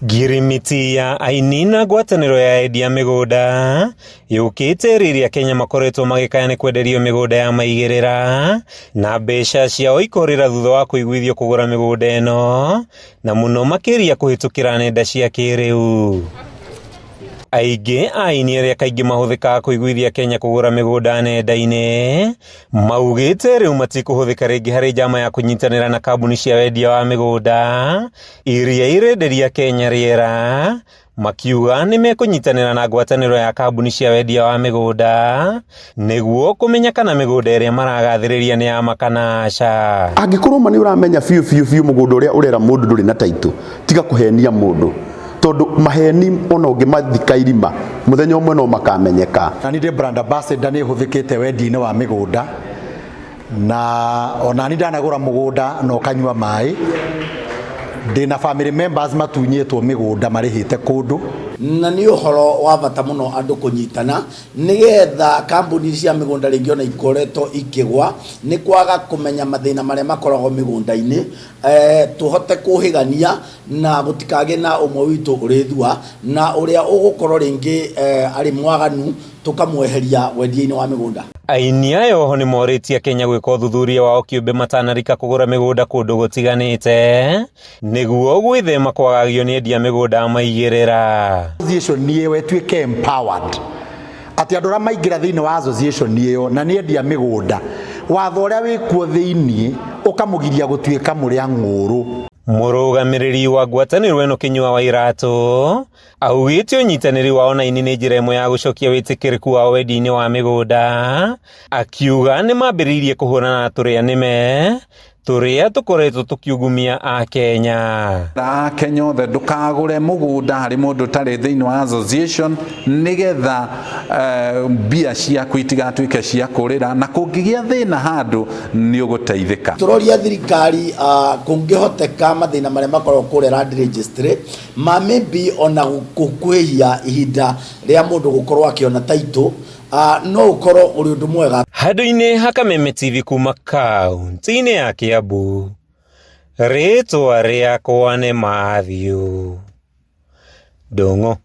Girimiti ya aini na ngwatanĩro ya endia mĩgũnda yũkĩte rĩrĩa Kenya makoretwo magĩkaya kwenderio mĩgũnda ya maigĩrĩra na mbeca ciao ikorĩra thutha wa kũiguithio kũgũra mĩgũnda ĩno na mũno makĩria kũhĩtũkĩra nenda cia kĩrĩu. Aingĩ aini arĩa kaingĩ mahũthĩkaga kũiguithia Kenya kũgũra mĩgũnda nenda-inĩ maugĩte rĩu matikũhũthĩka rĩngĩ harĩ njama ya kũnyitanĩra na kambuni cia wendia wa mĩgũnda iria irenderia Kenya rĩera, makiuga nĩ mekũnyitanĩra na ngwatanĩro ya kambuni cia wendia wa mĩgũnda nĩguo kũmenya kana mĩgũnda ĩrĩa maragathĩrĩria nĩ ya ma kana aca. Angĩkorwo ma nĩ ũramenya biũ mũgũnda ũrĩa ũrera mũndũ ndũrĩ na taitũ, tiga kũhenia mũndũ. Tondu maheni ona ũngĩmathika irima muthenya ũmwe no makamenyeka. Na nĩ brand ambassador nĩ hũthĩkĩte wendia-inĩ wa mĩgũnda na ona nĩ ndanagũra mũgũnda na ũkanyua maĩ. Ndĩna family members matunyĩtwo mĩgũnda marĩhĩte kũndũ. Na nĩ ũhoro wa bata mũno andũ kũnyitana nĩgetha kambuni cia mĩgũnda rĩngĩ ona ikoretwo ikĩgwa nĩ kwaga kũmenya mathĩna marĩa makoragwo mĩgũnda-inĩ, tũhote kũhĩgania na gũtikagĩe na ũmwe witũ ũrĩthua na ũrĩa ũgũkorwo rĩngĩ arĩ mwaganu tũkamweheria wendia-inĩ wa mĩgũnda. Aini aya oho nĩ morĩtie Kenya gwĩka ũthuthuria wao kĩũmbe matanarika kũgũra mĩgũnda kũndũ gũtiganĩte nĩguo gwĩthema kwagagio nĩ endia mĩgũnda maigĩrĩra. Association niyo ĩtuĩke empowered atĩ andũ arĩa maingĩra thĩinĩ wa association ĩyo na nĩ endia mĩgũnda, watho ũrĩa wĩkuo thĩinĩ ũkamũgiria gũtuĩka mũrĩa ng'ũrũ. Mũrũgamĩrĩri wa ngwatanĩro ĩno Kĩnyua Wairatu augĩte ũnyitanĩri wao na aini nĩ njĩra ĩmwe ya gũcokia wĩtĩkĩrĩku wao wendia-inĩ wa mĩgũnda, akiuga nĩ mambĩrĩirie kũhũrana na tũrĩa nĩme tũrĩa tũkoretwo tũkiugumia a Kenya. Kenya othe ndũkagũre mũgũnda harĩ mũndũ ũtarĩ thĩinĩ wa association nĩgetha mbia ciaku itigatuĩke cia kũrĩra na kũngĩgĩa thĩna handũ nĩ ũgũteithĩka. Tũroria thirikari kũngĩhoteka mathĩna marĩa makoragwo kũrĩa land registry maybe ona gũkuhĩhia ihinda rĩa mũndũ gũkorwo akĩona taitũ no ũkorwo ũrĩ ũndũ mwega. Handũ-inĩ ha Kameme TV kuma kaunti-inĩ ya Kiambu, rĩtwa rĩakwa nĩ Matthew Ndung'u.